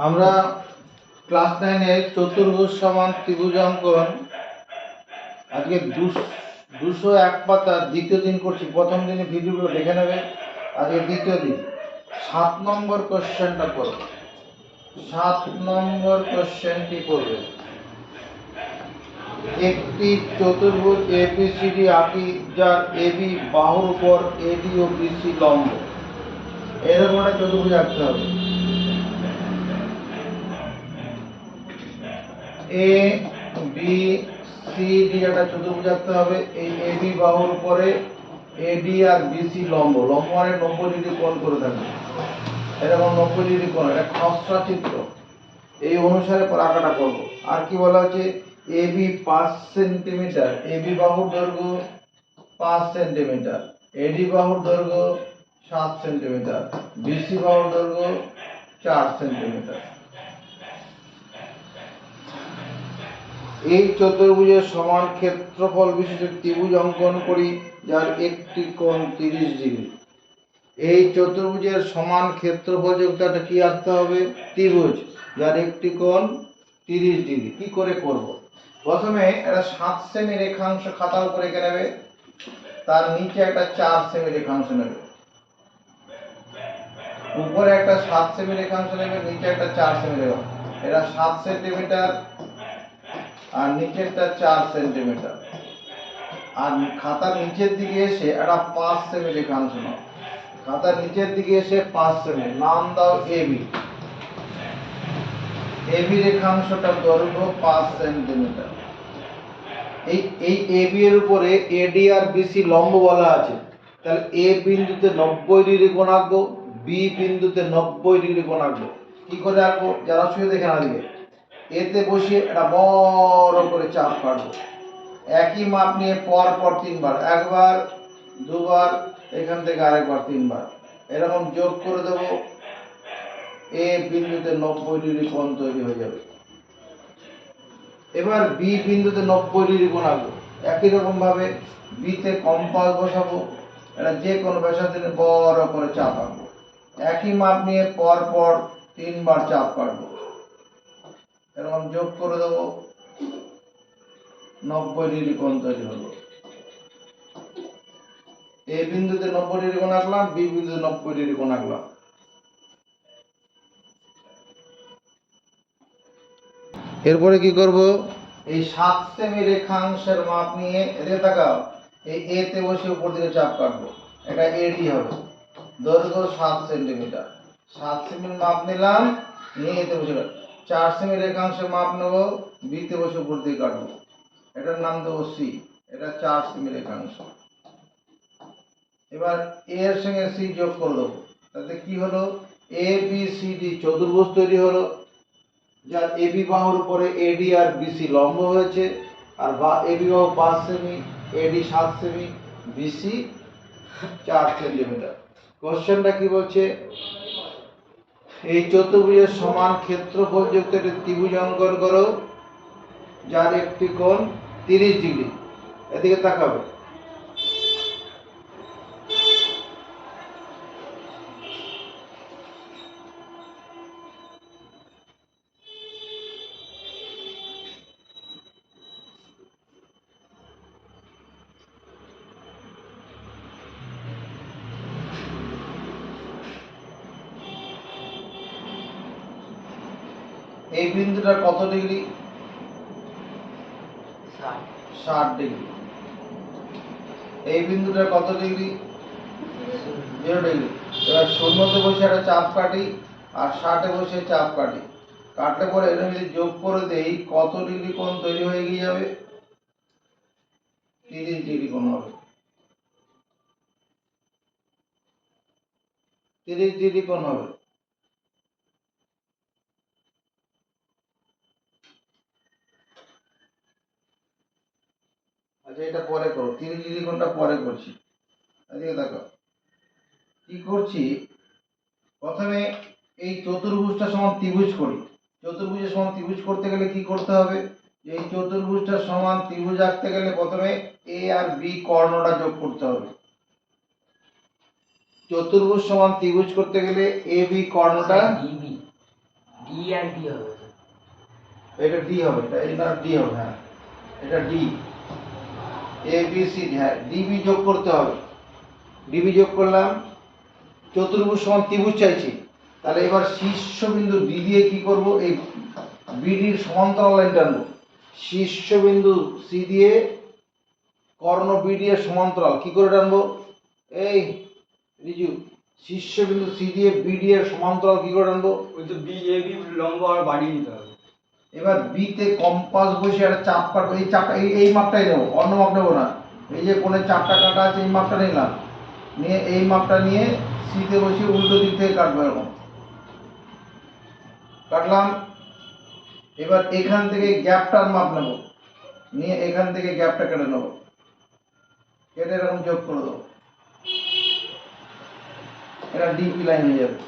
আমরা ক্লাস 9 চতুর্ভুজ সমান ত্রিভুজ অঙ্কন আজকে 201 পাতা দ্বিতীয় দিন করছি। প্রথম দিনে ভিডিওগুলো দেখে নেবে। আজকে দ্বিতীয় দিন 7 নম্বর কোশ্চেনটা করো। 7 নম্বর কোশ্চেনটি করবে। একটি চতুর্ভুজ এবিসিডি আঁকি যার এবি বাহুর উপর এডি ও বিসি লম্ব। এরকম একটা চতুর্ভুজ আঁকতে হবে। এ বি সি ডি একটা চতুর্ভুজ আঁকতে হবে। এই এবি বাহুর উপরে এডি আর বিসি লম্ব। লম্ব মানে 90 ডিগ্রি কোণ করে থাকবে। এরকম 90 ডিগ্রি কোণ, এটা খসড়া চিত্র। এই অনুসারে আঁকাটা করব। আর কি বলা হচ্ছে, এবি 5 সেন্টিমিটার, এবি বাহুর দৈর্ঘ্য 5 সেন্টিমিটার, এডি বাহুর দৈর্ঘ্য 7 সেন্টিমিটার, বিসি বাহুর দৈর্ঘ্য 4 সেন্টিমিটার। এই চতুর্ভুজের সমান ক্ষেত্রফল বিশিষ্ট ত্রিভুজ অঙ্কন করি যার একটি কোণ 30 ডিগ্রি। এই চতুর্ভুজের সমান ক্ষেত্রফল যুক্ত একটা কি আঁকতে হবে? ত্রিভুজ যার একটি কোণ 30 ডিগ্রি। কি করে করব? প্রথমে একটা 7 সেমি রেখাংশ খাতার উপরে এঁকে নেবে। তার নিচে একটা 4 সেমি রেখাংশ নেবে। উপরে একটা 7 সেমি রেখাংশ নেবে, নিচে একটা 4 সেমি রেখাংশ। এটা 7 সেন্টিমিটার আর নিচেরটা 4 সেন্টিমিটার। আর খাতার নিচের দিকে এসে একটা 5 সেমি রেখাংশ নাও। খাতার নিচের দিকে এসে 5 সেমি, নাম দাও এবি। এবি রেখাংশটার দৈর্ঘ্য 5 সেন্টিমিটার। এই এবি এর উপরে এডি আর বিসি লম্ব বলা আছে। তাহলে এ বিন্দুতে 90 ডিগ্রি কোণ আঁকবো, বি বিন্দুতে 90 ডিগ্রি কোণ আঁকবো। কি করে আঁকবো? যারা শুয়ে দেখে না দিকে, এতে বসিয়ে একটা বড় করে চাপ কাটবো। একই মাপ নিয়ে পর পর 3 বার, একবার, দুবার, এখান থেকে আরেকবার, 3 বার এরকম যোগ করে দেব। এ বিন্দুতে 90 ডিগ্রি কোণ তৈরি হয়ে যাবে। এবার বি বিন্দুতে 90 ডিগ্রি কোণ আঁকবো। একই রকম ভাবে বিতে কম্পাস বসাবো। এটা যে কোনো ব্যাসার্ধে বড় করে চাপ আঁকবো। একই মাপ নিয়ে পর পর 3 বার চাপ কাটবো। এরকম যোগ করে দেবো, 90 ডিগ্রি কোণ তৈরি হলো। এ বিন্দুতে 90 ডিগ্রি কোণ আঁকলাম, বি বিন্দুতে 90 ডিগ্রি কোণ আঁকলাম। এরপরে কি করব? এই 7 সেমি রেখাংশের মাপ নিয়ে এদিকে তাকাও, এই এ তে বসে উপর দিকে চাপ কাটবো। এটা এডি হবে, দৈর্ঘ্য 7 সেন্টিমিটার। 7 সেমির মাপ নিলাম, নিয়ে এতে বসে 4 সেমি রেখাংশের মাপ নেব, বি তে বসে উপর দিকে কাটবো। এটার নাম দেবো সি। এটা 4 সেমি রেখাংশ। এবার এ এর সঙ্গে সি যোগ করে দেবো। তাতে কি হলো? এ বি সি ডি চতুর্ভুজ তৈরি হলো, যার এবি বাহুর উপরে এডি আর বিসি লম্ব হয়েছে। আর এবি বাহু 5 সেমি, এডি 7 সেমি, বিসি 4 সেন্টিমিটার। কোশ্চেনটা কি বলছে? এই চতুর্ভুজের সমান ক্ষেত্রফল যুক্ত একটি ত্রিভুজ অঙ্কন করো যার একটি কোণ 30 ডিগ্রি। এদিকে তাকাবে। এই বিন্দুটা কত ডিগ্রি? 60 ডিগ্রি। এই বিন্দুটা কত ডিগ্রি? 0 ডিগ্রি। এবার 0 তে বসে একটা চাপ কাটি আর 60 এ বসে চাপ কাটি। কাটলে পরে এর যদি যোগ করে দেই, কত ডিগ্রি কোণ তৈরি হয়ে গিয়ে যাবে? 30 ডিগ্রি কোণ হবে। 30 ডিগ্রি কোণ হবে। আচ্ছা, এটা পরে করো। 30 ডিগ্রি কোণটা পরে করছি। এদিকে দেখো কি করছি। প্রথমে এই চতুর্ভুজটা সমান ত্রিভুজ করি। চতুর্ভুজের সমান ত্রিভুজ করতে গেলে কি করতে হবে? এই চতুর্ভুজটা সমান ত্রিভুজ আঁকতে গেলে প্রথমে এ আর বি কর্ণটা যোগ করতে হবে। চতুর্ভুজ সমান ত্রিভুজ করতে গেলে A B কর্ণটা E R D হবে। এটা ডি হবে, এটা ডি হবে, হ্যাঁ এটা ডি। এ বি সি ডি, হ্যাঁ ডিবি যোগ করতে হবে। ডিবি যোগ করলাম, চতুর্ভুজ সমান ত্রিভুজ চাইছি। তাহলে এবার শীর্ষবিন্দু ডি দিয়ে কি করব, এই বিডির সমান্তরাল লাইন টানবো। শীর্ষবিন্দু সি দিয়ে কর্ণ বিডি এর সমান্তরাল কি করে টানবো, এই রিজু, শীর্ষবিন্দু সি দিয়ে বিডি এর সমান্তরাল কি করে টানবো? ওই তো বি এ বি লম্ব আর বাড়িয়ে দিতে হবে। এবার বি তে কম্পাস বসে একটা চাপ কাটবো। এই চাপটা এই মাপটাই নেবো, অন্য মাপ নেবো না। এই যে কোণের চাপটা কাটা আছে এই মাপটা নিলাম, নিয়ে এই মাপটা নিয়ে সি তে বসে উল্টো দিক থেকে কাটবো, এরকম কাটলাম। এবার এখান থেকে গ্যাপটার মাপ নেবো, নিয়ে এখান থেকে গ্যাপটা কেটে নেবো, কেটে এরকম যোগ করে দেবো। এটা ডিপি লাইন হয়ে যাবে।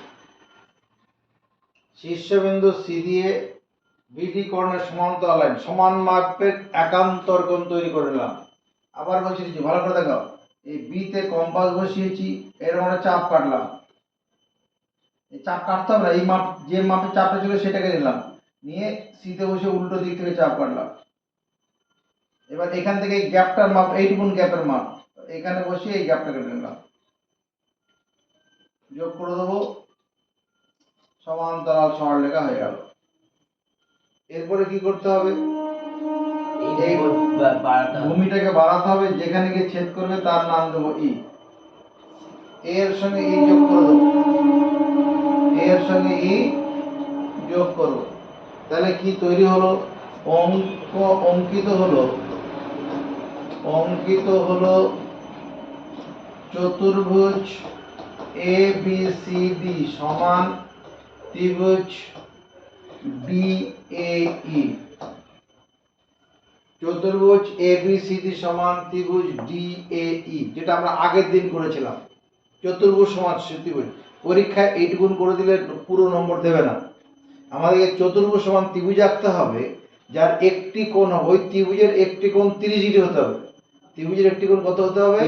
শীর্ষবিন্দু সি দিয়ে বিডি কর্ণের সমান্তরাল লাইন, সমান মাপের একান্তর কোণ তৈরি করে নিলাম। আবার বলছি যে ভালো করে দেখাও, এই বি তে কম্পাস বসিয়েছি, এরকম একটা চাপ কাটলাম। এই চাপ কাটতে হবে না, এই মাপ যে মাপের চাপটা ছিল সেটাকে নিলাম, নিয়ে সি তে বসে উল্টো দিক থেকে চাপ কাটলাম। এবার এখান থেকে এই গ্যাপটার মাপ, এইটুকুন গ্যাপের মাপ, এখানে বসিয়ে এই গ্যাপটা কেটে নিলাম, যোগ করে দেবো, সমান্তরাল সরলরেখা হয়ে গেল। এরপরে কি করতে হবে, এই ভূমিটাকে বাড়াতে হবে, যেখানে গিয়ে ছেদ করবে তার নাম দেবো ই। এর সঙ্গে ই যোগ করে দেবো, এর সঙ্গে ই যোগ করব। তাহলে কি তৈরি হলো, অঙ্কিত হলো চতুর্ভুজ এ বি সি ডি সমান ত্রিভুজ ডি এ ই। চতুর্ভুজ এ বি সি ডি সমান ত্রিভুজ ডি এ ই, যেটা আমরা আগের দিন করেছিলাম। চতুর্ভুজ সমান ত্রিভুজ, পরীক্ষায় এইটুকুন করে দিলে পুরো নম্বর দেবে না। আমাদেরকে চতুর্ভুজ সমান ত্রিভুজ আঁকতে হবে, যার একটি কোণ হবে, ওই ত্রিভুজের একটি কোণ 30 ডিগ্রি হতে হবে। ত্রিভুজের একটি কোণ কত হতে হবে?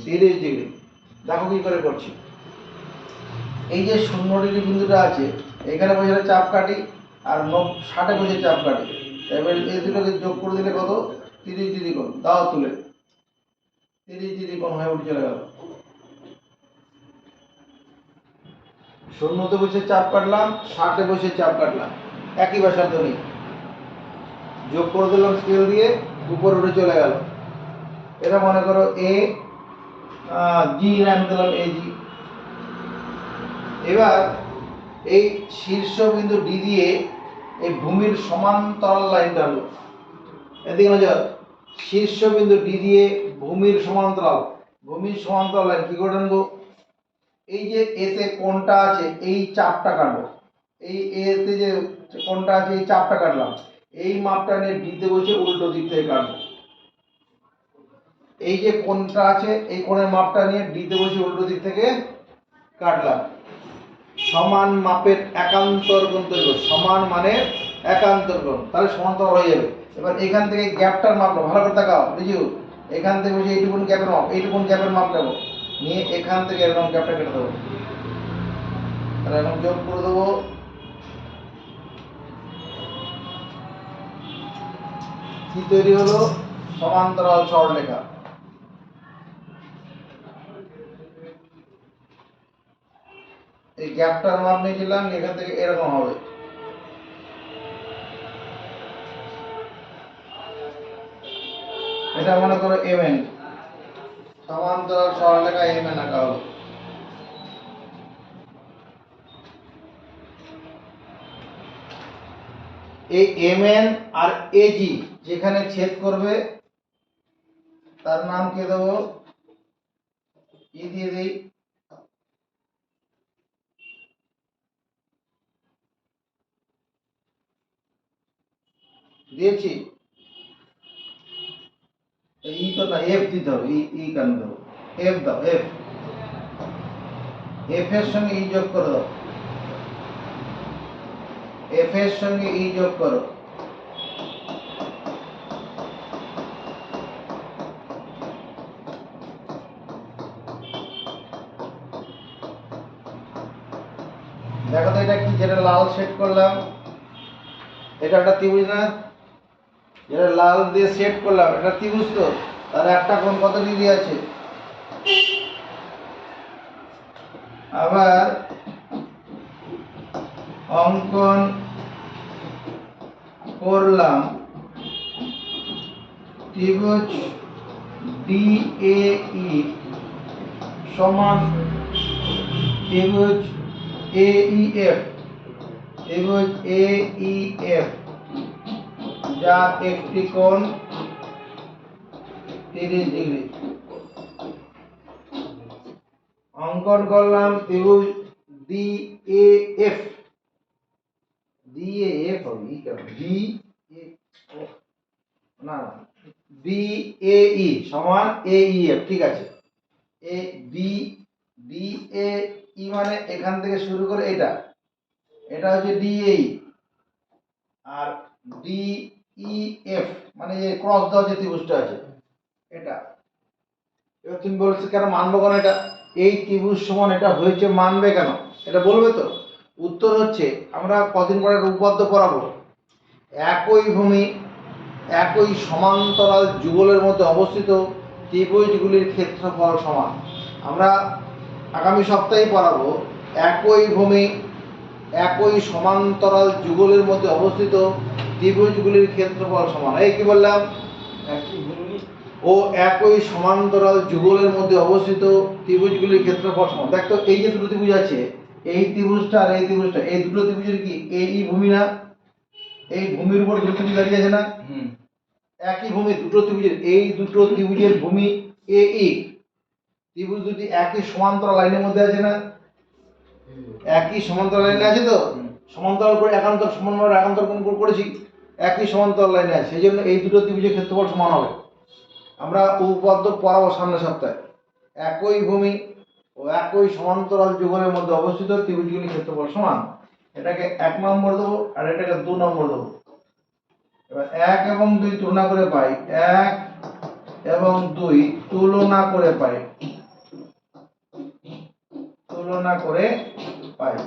30 ডিগ্রি। দেখো কি করে করছি, এই যে 0 ডিগ্রি বিন্দুটা আছে, এখানে বসে চাপ কাটি, আর 60 বসে চাপ কাটি। এবার এই দুটোকে যোগ করে দিলে কত? 30 ডিগ্রি কোণ। দাও তুলে, 30 ডিগ্রি কোণ হয়ে উঠে চলে গেল। 0 তে বসে চাপ কাটলাম, 60 বসে চাপ কাটলাম, একই ব্যাসার্ধ। যোগ করে দিলাম স্কেল দিয়ে, উপর উঠে চলে গেল। এটা মনে করো এ জি নাম দিলাম, এ জি। এবার এই শীর্ষবিন্দু ডি দিয়ে এই ভূমির সমান্তরাল লাইন টানবো। এদিকে নজর, শীর্ষবিন্দু ডি দিয়ে ভূমির সমান্তরাল লাইন কি করে টানবো, এই যে এতে কোণটা আছে এই চাপটা কাটবো, এই এতে যে কোণটা আছে এই চাপটা কাটলাম, এই মাপটা নিয়ে ডিতে বসে উল্টো দিক থেকে কাটবো। এই যে কোণটা আছে এই কোণের মাপটা নিয়ে ডিতে বসে উল্টো দিক থেকে কাটলাম। সমান মাপের একান্তর কোণ তৈরি করব, সমান মানে একান্তর কোণ, তাহলে সমান্তরাল হয়ে যাবে। এবার এখান থেকে গ্যাপটার মাপ নেবো, ভালো করে তাকাও বুঝিও, এখান থেকে বসে এইটুকুন গ্যাপের মাপ নেবো, নিয়ে এখান থেকে এরকম গ্যাপটা কেটে দেবো। তাহলে এখন যোগ করে দেবো, কি তৈরি হলো, সমান্তরাল সরলরেখা। এই গ্যাপটার মাপ নিয়েছিলাম, এখান থেকে এরকম হবে। এটা মনে করো এমএন, সমান্তরাল সরলরেখা এমএন আঁকা হলো। এই এমএন আর এজি যেখানে ছেদ করবে তার নাম কে দেবো, ই দিয়ে দিই। দিয়েছি, ই তো না, এফ দিতে হবে, ই কেন দেবো, এফ দাও, এফ এর সঙ্গে ই যোগ করে দাও, এফ এর সঙ্গে ই যোগ করো। দেখো তো এটা কি, যেটা লাল লাল সেট করলাম, এটা একটা ত্রিভুজ না? যেটা লাল দিয়ে সেট করলাম এটা ত্রিভুজ তো, তার একটা কোণ কত ডিগ্রি আছে? আবার অঙ্কন করলাম ত্রিভুজ DAE সমান ত্রিভুজ AEF, ত্রিভুজ AEF যার একটি কোণ 30 ডিগ্রি। অঙ্কন করলাম ত্রিভুজ DAF, DAF হবে ই কেন না DAE সমান AEF, ঠিক আছে। DAE মানে এখান থেকে শুরু করে এটা হচ্ছে DAE, আর DEF মানে যে ক্রস দেওয়া যে ত্রিভুজটা আছে এটা। এবার তুমি বলছো কেন মানবো কেন এটা? এই ত্রিভুজ সমান এটা হয়েছে, মানবে কেন এটা বলবে তো? উত্তর হচ্ছে আমরা কদিন পরে উপপাদ্য পড়াবো, একই ভূমি একই সমান্তরাল যুগলের মধ্যে অবস্থিত ত্রিভুজগুলির ক্ষেত্রফল সমান। আমরা আগামী সপ্তাহে পড়াবো একই ভূমি একই সমান্তরাল যুগলের মধ্যে অবস্থিত ত্রিভুজগুলির ক্ষেত্রফল সমান। এই কি বললাম? একই ভূমি ও একই সমান্তরাল যুগলের মধ্যে অবস্থিত ত্রিভুজগুলির ক্ষেত্রফল সমান। দেখ তো এই যে দুটো ত্রিভুজ আছে, এই ত্রিভুজটা আর এই ত্রিভুজটা, এই দুটো ত্রিভুজের কি এই ভূমি না? এই ভূমির উপর দুটো ত্রিভুজ দাঁড়িয়ে আছে না? একই ভূমি দুটো ত্রিভুজের, এই দুটো ত্রিভুজের ভূমি AE, ত্রিভুজ দুটি একই সমান্তরাল লাইনের মধ্যে আছে না? একই সমান্তরাল লাইনে আছে তো, সমান্তরাল করে একান্তর সমানভাবে একান্তর কোণ করেছি, একই সমান্তরাল লাইনে আছে, সেই জন্য এই দুটো ত্রিভুজের ক্ষেত্রফল সমান হবে। আমরা উপপাদ্য পড়াবো সামনের সপ্তাহে। একই ভূমি ও একই সমান্তরাল যুগলের মধ্যে অবস্থিত ত্রিভুজগুলির ক্ষেত্রফল সমান। এটাকে 1 নম্বর দেবো আর এটাকে 2 নম্বর দেবো। এবার 1 এবং 2 তুলনা করে পাই, 1 এবং 2 তুলনা করে পাই,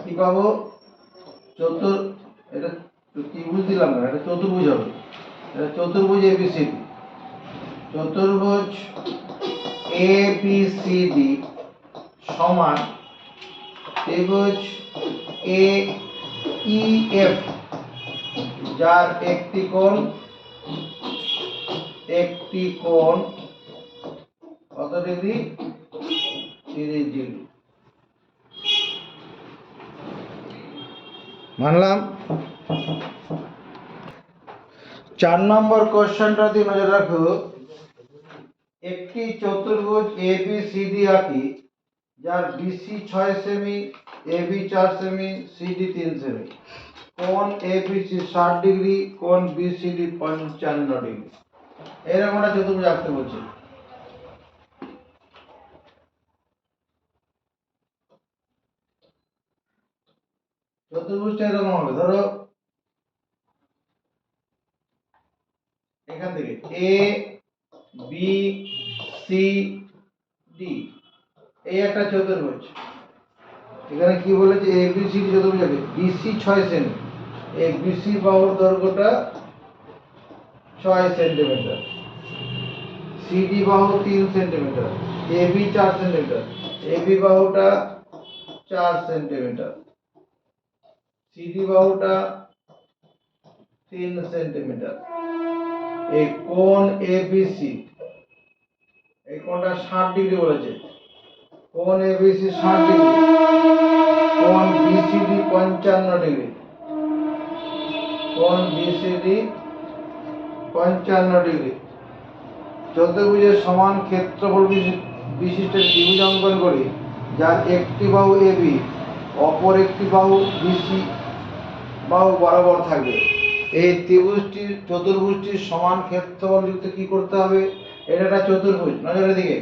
কি পাবো? এটা ত্রিভুজ দিলাম না, এটা চতুর্ভুজ হবে। এটা চতুর্ভুজ ABCD, চতুর্ভুজ ABCD সমান ত্রিভুজ AEF যার একটি কোণ কত ডিগ্রি? 30 ডিগ্রি। মানলাম। 4 নম্বর কোশ্চেনটা দিয়ে নজর রাখো, একটি চতুর্ভুজ ABCD আঁকি যার BC 6 semi, AB 4 semi, CD 3 semi. কোণ ABC 60 ডিগ্রি, কোণ BCD 55 ডিগ্রি। এরকম একটা চতুর্ভুজ আঁকতে বলছে। চতুর্ভুজটা এরকম হবে, ধরো এখান থেকে A B C D এই একটা চতুর্ভুজ। এখানে কি বলেছে? ABCD চতুর্ভুজ আছে, BC 6 সেমি, এই BC বাহুর দৈর্ঘ্যটা 6 সেন্টিমিটার, CD বাহু 3 সেন্টিমিটার, AB 4 সেন্টিমিটার, AB বাহুটা 4 সেন্টিমিটার, CD বাহুটা 3 সেন্টিমিটার। এই কোণ ABC, এই কোণটা 60 ডিগ্রি বলেছে, কোণ ABC 60 ডিগ্রি, কোণ BCD 55 ডিগ্রি, কোণ BCD 55 ডিগ্রি। চতুর্ভুজের সমান ক্ষেত্রফল বিশিষ্ট ত্রিভুজ অঙ্কন করি যার একটি বাহু AB অপর একটি বাহু BC বাহু বরাবর থাকবে। এই চতুর্ভুজটির সমান ক্ষেত্রফল যুক্ত কি করতে হবে? এটা একটা চতুর্ভুজ, নজরের দিকে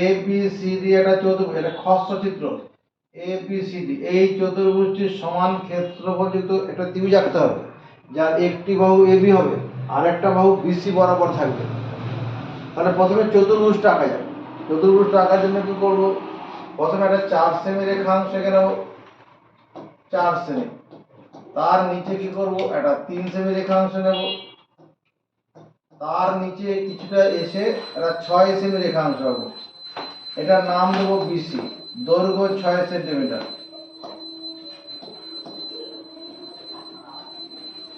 ABCD একটা চতুর্ভুজ, এটা খসড়া চিত্র ABCD। এই চতুর্ভুজটির সমান ক্ষেত্রফল যুক্ত একটা ত্রিভুজ আঁকতে হবে যার একটি বাহু AB হবে আর একটা বাহু BC বরাবর থাকবে। তাহলে প্রথমে চতুর্ভুজটা আঁকা যাবে। চতুর্ভুজটা আঁকার জন্য কি করব? প্রথমে একটা 4 সেমি রেখাংশ এঁকে নেব, 4 সেমি। তার নিচে কি করব, একটা 3 সেমি রেখাংশ নেব, তার নিচে কিছুটা এসে একটা 6 সেমি রেখাংশ হবে, এটার নাম দেবো বিসি, দৈর্ঘ্য 6 সেন্টিমিটার,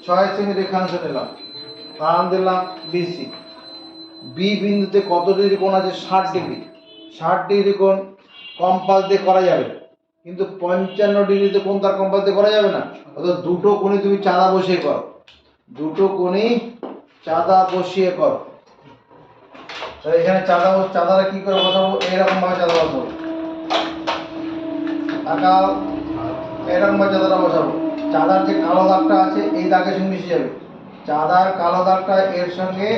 6 সেমি রেখাংশ নিলাম, নাম দিলাম বিসি। বি বিন্দুতে কত ডিগ্রি কোণ আছে? 60 ডিগ্রি। 60 ডিগ্রি কোণ কম্পাস দিয়ে করা যাবে, কিন্তু 55 ডিগ্রিতে কোণ তার কম্পাস দিয়ে করা যাবে না। অর্থাৎ দুটো কোণে তুমি চাঁদা বসিয়ে করো, দুটো কোণে চাঁদা বসিয়ে করো। তাহলে এখানে চাঁদাটা কি করে বসাবো? এইরকম ভাবে চাঁদা বসাবো, তাকাও, এরকম ভাবে চাঁদাটা বসাবো। চাঁদার যে কালো দাগটা আছে এই দাগের সঙ্গে মিশে যাবে, চাঁদার কালো দাগটা এর সঙ্গে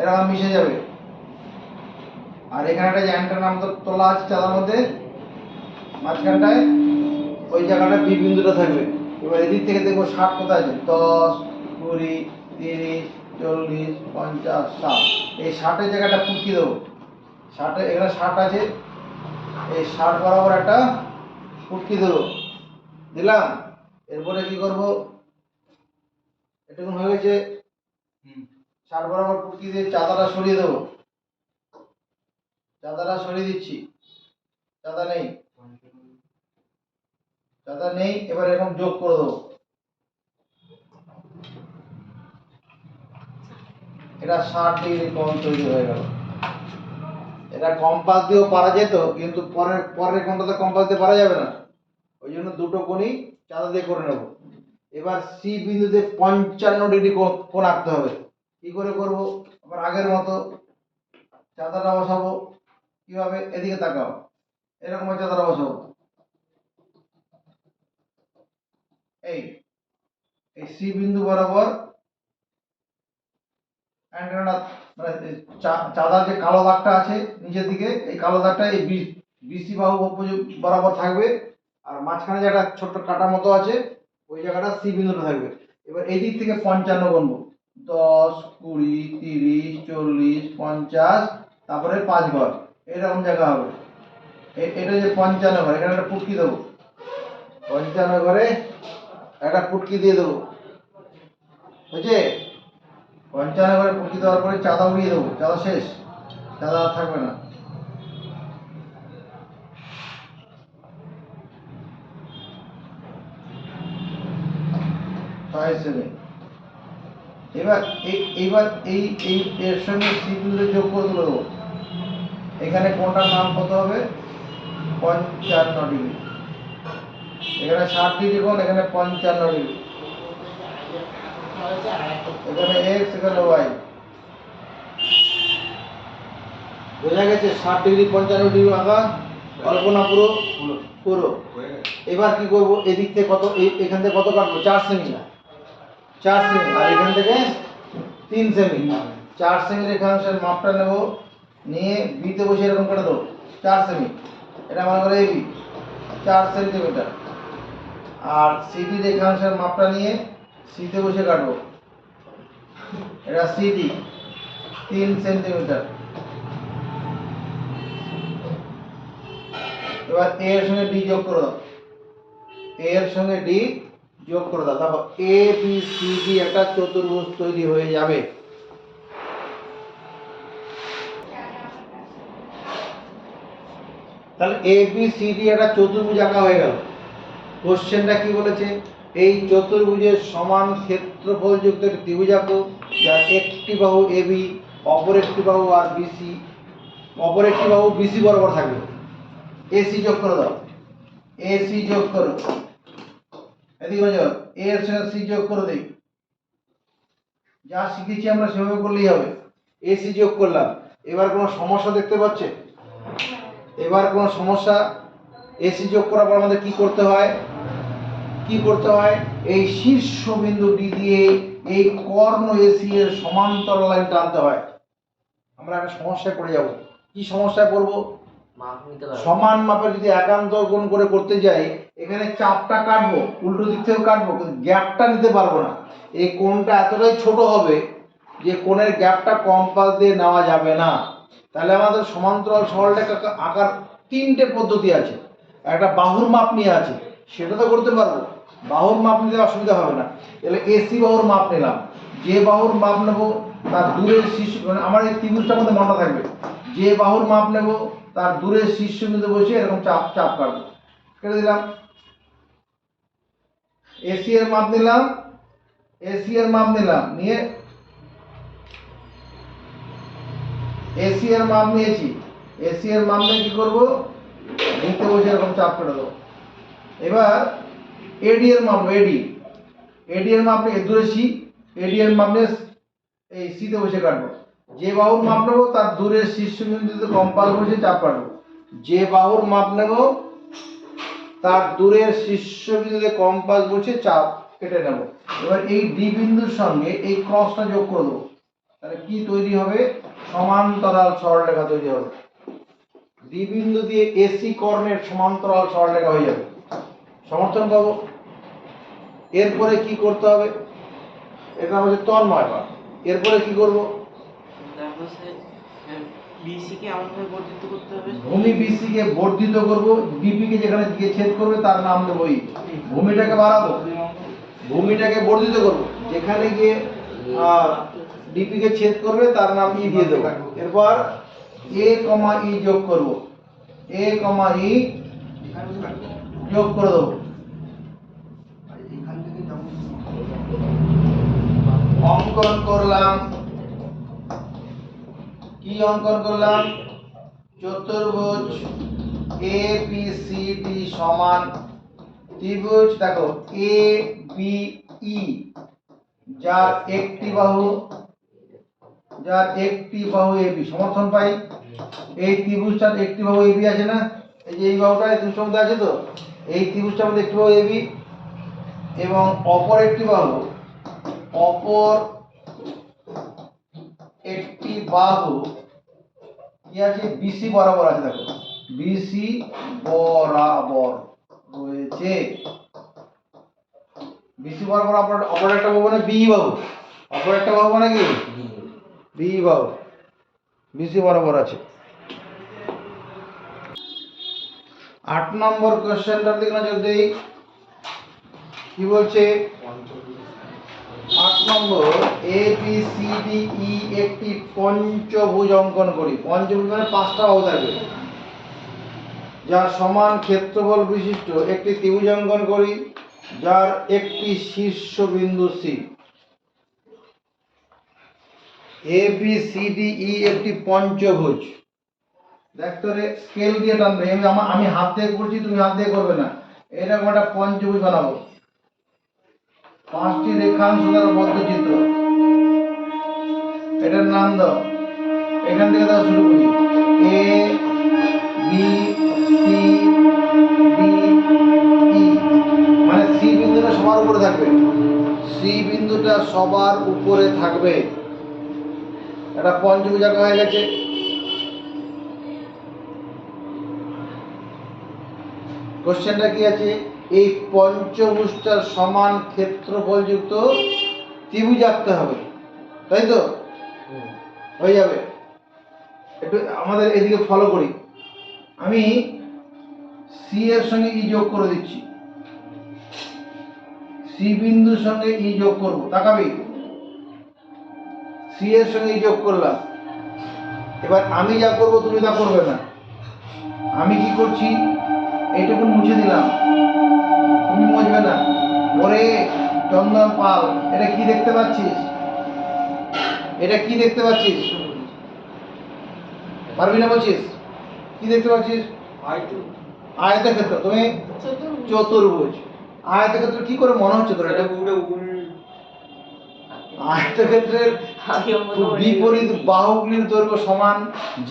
এরকম মিশে যাবে। আর এখানে একটা যে অ্যান্টেনা মতো তোলা আছে চাঁদার মধ্যে মাঝখানটায়, ওই জায়গাটা বি বিন্দুটা থাকবে। এবার এদিক থেকে দেখবো 60 কোথায় আছে, 10, 20, 30, 40, 50, 60। এই 60-এর জায়গাটা ফুটকি দেবো, 60 এখানে 60 আছে, এই 60 বরাবর একটা ফুটকি দেবো, দিলাম। এরপরে কি করব, এটুকু হয়ে গেছে, 60 বরাবর ফুটকি দিয়ে চাঁদাটা সরিয়ে দেবো, চাঁদাটা সরিয়ে দিচ্ছি, চাঁদা নেই, চাঁদা নেই। এবার এরকম যোগ করে দেবো, এটা 60 ডিগ্রি কোণ তৈরি হয়ে গেল। এটা কম্পাস দিয়েও পারা যেত, কিন্তু পরের কোণটাতে কম্পাস দিয়ে পারা যাবে না, ওই জন্য দুটো কোণই চাঁদা দিয়ে করে নেব। এবার সি বিন্দুতে 55 ডিগ্রি কোণ আঁকতে হবে। কি করে করব? আবার আগের মতো চাঁদাটা বসাবো। কিভাবে? এদিকে তাকাও, এরকম চাঁদাটা বসাবো, এই এই সি বিন্দু বরাবর অ্যান্টেনাটা, মানে চাঁদার যে কালো দাগটা আছে নিচের দিকে, এই কালো দাগটা এই বিসি বাহু বরাবর থাকবে, আর মাঝখানে যে একটা ছোট্ট কাটা মতো আছে ওই জায়গাটা সি বিন্দুটা থাকবে। এবার এই দিক থেকে 55 গুনবো, 10, 20, 30, 40, 50, তারপরে 5 ঘর, এরকম জায়গা হবে। এটা যে 55 ঘর, এখানে একটা ফুটকি দেবো, 55 ঘরে একটা ফুটকি দিয়ে দেবো, বুঝছে? 55 ঘরে ফুটকি দেওয়ার পরে চাঁদা উড়িয়ে দেবো, চাঁদা শেষ, চাঁদা আর থাকবে না। এবার এই এর সঙ্গে সি বিন্দু যোগ করে দেবো, এখানে কোণটার নাম কত হবে? 55 ডিগ্রি। এখানে 60 ডিগ্রি কোণ, এখানে 55 ডিগ্রি, এখানে এক্স, এখানে ওয়াই। বোঝা গেছে? 60 ডিগ্রি 55 ডিগ্রি আঁকা কল্পনা পুরো পুরো। এবার কি করব, এদিক থেকে কত, এখান থেকে কত কাটবো? 4 সেমি, 4 সেমি, আর এখান থেকে 3 সেমি। 4 সেমি রেখাংশের মাপটা নেব, নিয়ে বিতে বসে এরকম করে দেবো 4 সেমি, এটা মনে করে এবি 4 সেন্টিমিটার। আর সিডি রেখাংশের মাপটা নিয়ে সিতে বসে কাটবো, এটা সিডি 3 সেন্টিমিটার। এবার এ এর সঙ্গে ডি যোগ করে দাও, এ এর সঙ্গে ডি যোগ করে দাও, তারপর এ বি সি ডি একটা চতুর্ভুজ তৈরি হয়ে যাবে। তাহলে এ বি সি ডি একটা চতুর্ভুজ আঁকা হয়ে গেল। কোশ্চেনটা কি বলেছে? এই চতুর্ভুজের সমান ক্ষেত্রফলযুক্ত একটি ত্রিভুজ আঁকো, যার একটি বাহু এবি, অপর একটি বাহু আর বিসি, অপর একটি বাহু বিসি বরাবর থাকবে। এসি যোগ করে দাও, এসি যোগ করো, এদিকে বোঝো, এ এর সঙ্গে সি যোগ করে দিই, যা শিখেছি আমরা সেভাবে করলেই হবে। এসি যোগ করলাম। এবার কোনো সমস্যা দেখতে পাচ্ছে? এবার কোনো সমস্যা? এসি যোগ করার পর আমাদের কি করতে হয়? কি করতে হয়? এই শীর্ষবিন্দু ডি দিয়ে এই কর্ণ এসি এর সমান্তরাল লাইন টানতে হয়। আমরা একটা সমস্যায় পড়ে যাব। কি সমস্যায় পড়বো? সমান মাপের যদি একান্ত কোণ করে করতে যাই, এখানে চাপটা কাটবো, উল্টো দিক থেকেও কাটবো, কিন্তু গ্যাপটা নিতে পারবো না। এই কোণটা এতটাই ছোট হবে যে কোণের গ্যাপটা কম্পাস দিয়ে নেওয়া যাবে না। তাহলে আমাদের সমান্তরাল সরলরেখা আঁকার 3টে পদ্ধতি আছে। একটা বাহুর মাপ নিয়ে আছে, সেটা তো করতে পারবো, বাহুর মাপ নিতে অসুবিধা হবে না। তাহলে এসি বাহুর মাপ নিলাম, যে বাহুর মাপ নেব তার দূরের শীর্ষ, মানে আমার এই ত্রিভুজটার মধ্যে মনটা থাকবে, যে বাহুর মাপ নেব তার দূরের শীর্ষবিন্দু বসে এরকম চাপ চাপ কাটবো, কেটে দিলাম। এসি এর মাপ নিলাম, এসি এর মাপ নিলাম, নিয়ে এসি এর মাপ নিয়েছি, এসি এর মাপ নিয়ে কি করবো, নিতে বসে এরকম চাপ কেটে দেবো। এবার এডি এর মাপ, এডি এডি এর মাপ নিয়ে দূরে সি, এডি এর মাপ নিয়ে এই সিতে বসে কাটবো। যে বাহুর মাপ নেবো তার দূরের শীর্ষবিন্দুতে কম্পাস বসে চাপ কাটবো, যে বাহুর মাপ নেব তার দূরের শীর্ষবিন্দুতে কম্পাস বসে চাপ কেটে নেব। এবার এই ডি বিন্দুর সঙ্গে এই ক্রসটা যোগ করে দেবো, তাহলে কি তৈরি হবে, সমান্তরাল সরলরেখা তৈরি হবে। ডি বিন্দু দিয়ে এসি কর্ণের সমান্তরাল সরলরেখা হয়ে যাবে, সমর্থন পাবো। এরপরে কি করতে হবে, এটা হচ্ছে তন্ময় পাঠ। এরপরে কি করব, বিসি কে এমনভাবে বর্ধিত করতে হবে, ভূমি বিসি কে বর্ধিত করব, ডিপি কে যেখানে গিয়ে ছেদ করবে তার নাম দেবো ই। ভূমিটাকে বাড়াবো, ভূমিটাকে বর্ধিত করব, যেখানে গিয়ে ডিপি কে ছেদ করবে তার নাম ই দিয়ে দেবো। এরপর এ কমা ই যোগ করব, এ কমা ই যোগ করে দেবো। অঙ্কন করলাম, কি অঙ্কন করলাম, চতুর্ভুজ এ বি সি ডি সমান ত্রিভুজ, দেখো এ বি ই, যার একটি বাহু এ বি সমর্থন পাই। এই ত্রিভুজটার একটি বাহু এ বি আছে না, এই যে এই বাহুটা এই ত্রিভুজটার মধ্যে আছে, তো এই ত্রিভুজটার মধ্যে একটি বাহু এ বি এবং অপর একটি বাহু কি আছে, বিসি বরাবর আছে, দেখো বিসি বরাবর রয়েছে, বিসি বরাবর অপর একটা বাহু মানে বি বাহু, অপর একটা বাহু মানে কি বি বাহু, বিসি বরাবর আছে। 8 নম্বর কোশ্চেনটার দিকে নজর দেই, কি বলছে, 8 নম্বর এ বি সি ডি ই একটি পঞ্চভুজ অঙ্কন করি। পঞ্চভুজ মানে 5টা বাহু থাকবে, যার সমান ক্ষেত্রফল বিশিষ্ট একটি ত্রিভুজ অঙ্কন করি, যার একটি শীর্ষবিন্দু সি। এ বি সি ডি ই একটি পঞ্চভুজ। দেখতো রে, স্কেল দিয়ে টানবে, আমি হাত দিয়ে করছি, তুমি হাত দিয়ে করবে না। এরকম একটা পঞ্চভুজ বানাবো, 5টি রেখাংশ দ্বারা বদ্ধ চিত্র, এটার নাম দাও, এখান থেকে দাও শুরু করি, এ বি সি ডি ই, মানে সি বিন্দুটা সবার উপরে থাকবে, সি বিন্দুটা সবার উপরে থাকবে, এটা পঞ্চভুজ আঁকা হয়ে গেছে। কোশ্চেনটা কি আছে, এই পঞ্চভুজটার সমান ক্ষেত্রফল যুক্ত ত্রিভুজ আঁকতে হবে, তাই তো, হয়ে যাবে। একটু আমাদের এদিকে ফলো করি, আমি সি এর সঙ্গে ই যোগ করে দিচ্ছি, সি বিন্দুর সঙ্গে ই যোগ করব, তাকাবি, সি এর সঙ্গে ই যোগ করলাম। এবার আমি যা করব তুমি তা করবে না, আমি কি করছি, এইটুকু মুছে দিলাম, তুমি মুছবে না। ওরে চন্দন পাল, এটা কি দেখতে পাচ্ছিস, এটা কি দেখতে পাচ্ছিস, পারবি না বলছিস, কি দেখতে পাচ্ছিস, আয়তক্ষেত্র, তুমি চতুর্ভুজ। আয়তক্ষেত্র কি করে মনে হচ্ছে তোর, এটা আয়তক্ষেত্রের বিপরীত বাহুগুলির দৈর্ঘ্য সমান,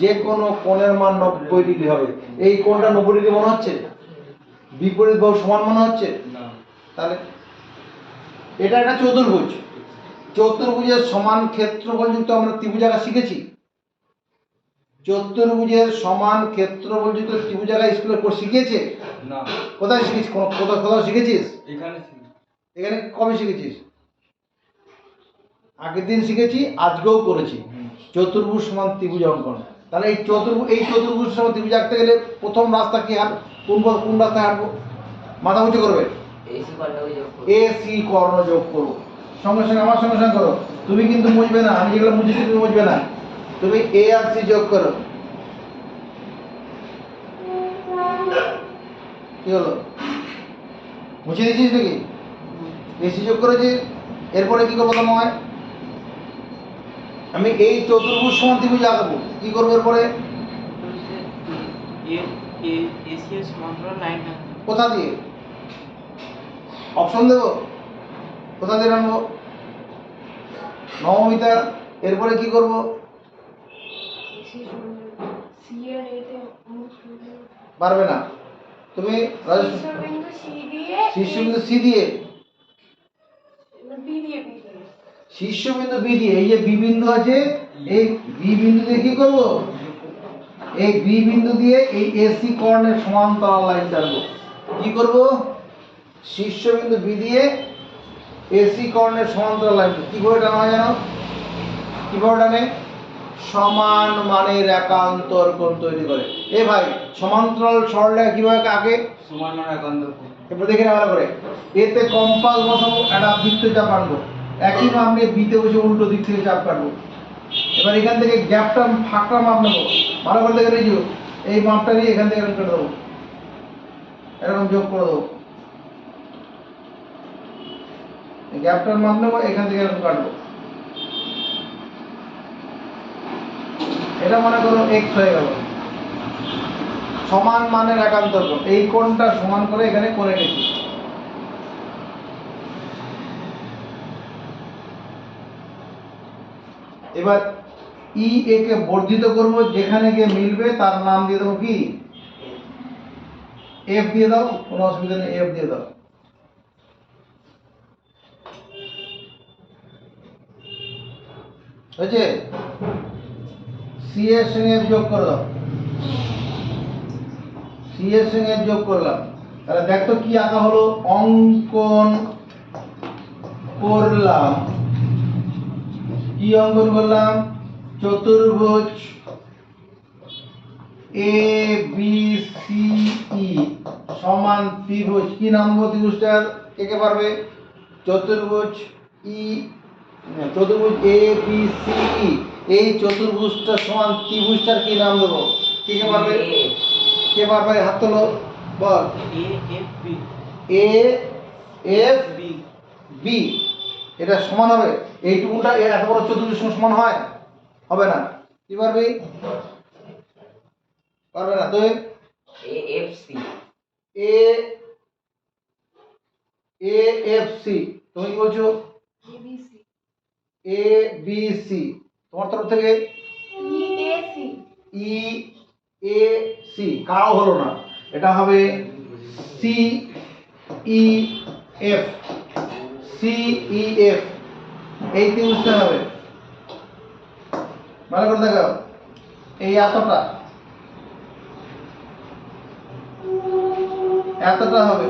যে কোনো কোণের মান 90 ডিগ্রি হবে। এই কোণটা 90 ডিগ্রি মনে হচ্ছে, বিপরীত বাহু সমান মনে হচ্ছে, তাহলে এটা একটা চতুর্ভুজ। চতুর্ভুজের সমান ক্ষেত্রফল যুক্ত আমরা ত্রিভুজ আঁকা শিখেছি, চতুর্ভুজের সমান ক্ষেত্রফল যুক্ত ত্রিভুজ আঁকা স্কুলে শিখিয়েছে না, কোথায় শিখেছিস, কোথাও শিখেছিস, এখানে কবে শিখেছিস, আগের দিন শিখেছি, আজকেও করেছি, চতুর্ভুজ সমান ত্রিভুজ অঙ্কন। তাহলে এই চতুর্ভুজ সমান ত্রিভুজ আঁকতে গেলে প্রথম রাস্তা কি, কোন রাস্তায় হাঁটবো, মাথা উঁচু করবে, এসি কর্ণকে যোগ করো। এসি কর্ণ যোগ করো। সঙ্গে সঙ্গে আমার সঙ্গে সঙ্গে করো। তুমি কিন্তু মুছবে না, আমি যেগুলো মুছেছি তুমি মুছবে না। তুমি এ আর সি যোগ করো। কি হলো? মুছে দিয়েছিস নাকি? এসি যোগ করেছি। এরপরে কি করবো তোমায়? আমি এই চতুর্ভুজ সমান ত্রিভুজ আঁকবো। কি করবো এরপরে? এসি এর সমান্তরাল লাইন আঁকবে। কোথা দিয়ে? অপশন দেবো? কোথা দিয়ে আনবো? নবমিতা। এরপরে কি করব? পারবে না তুমি। শীর্ষবিন্দু সি দিয়ে, শীর্ষবিন্দু বি দিয়ে, এই যে বি বিন্দু আছে, এই বি বিন্দু দিয়ে কি করব? এই বি বিন্দু দিয়ে এই এসি কর্ণের সমান্তরাল লাইন টানবো। কি করব? শীর্ষবিন্দু বি দিয়ে এসি কর্ণের সমান্তরাল লাইন। কিভাবে টানা হয় জানো? কিভাবে টানে? সমান মানের একান্তর কোণ তৈরি করে। এ ভাই, সমান্তরাল সরলরেখা কিভাবে আঁকে? সমান মানে একান্তর কোণ। এবার দেখে নেওয়া করে। এতে কম্পাস বসাবো, একটা বৃত্তে চাপ আনবো। একই মাপ নিয়ে বিতে বসে উল্টো দিক থেকে চাপ কাটবো। এবার এখান থেকে গ্যাপটা ফাঁকটা মাপ নেবো। ভালো করে দেখে রেখো। এই মাপটা নিয়ে এখান থেকে এরকম করে দেবো, এরকম যোগ করে দেবো। গ্যাপটার মাপ নেবো, এখান থেকে এরকম কাটবো। এটা মনে করো এক্স হয়ে গেল। সমান মানের একান্তর কোণ। এই কোণটা সমান করে এখানে করে গেছি। এবার ই এ কে বর্ধিত করব, যেখানে গিয়ে মিলবে তার নাম দিয়ে দেবো কি? এফ দিয়ে দাও, কোনো অসুবিধা নেই, এফ দিয়ে দাও। হয়েছে? সি এর সঙ্গে এফ যোগ করে দাও। সি এর সঙ্গে এফ যোগ করলাম। তাহলে দেখো কি আঁকা হলো? অঙ্কন করলাম। কি অঙ্কন করলাম? চতুর্ভুজ এ বি সি ই সমান ত্রিভুজ। কি নাম দেবো ত্রিভুজটার? কে কে পারবে? চতুর্ভুজ চতুর্ভুজ এ বি সি ই। এই চতুর্ভুজটা সমান ত্রিভুজটার কি নাম দেবো? কে কে পারবে? কে পারবে? হাত তোলো, বল। A F B. A F B. B. এটা সমান হবে? এইটুকুটা এত বড় চতুর্ভুজ সমান হয়? হবে না। কি পারবি? পারবে না। তো A F C. A A F C. তুমি কি বলছো? A B C. তোমার তরফ থেকে ই এ সি। কাও হলো না, এটা হবে C E F. C E F. এই ত্রিভুজটা হবে। ভালো করে দেখো, এই এতটা এতটা হবে।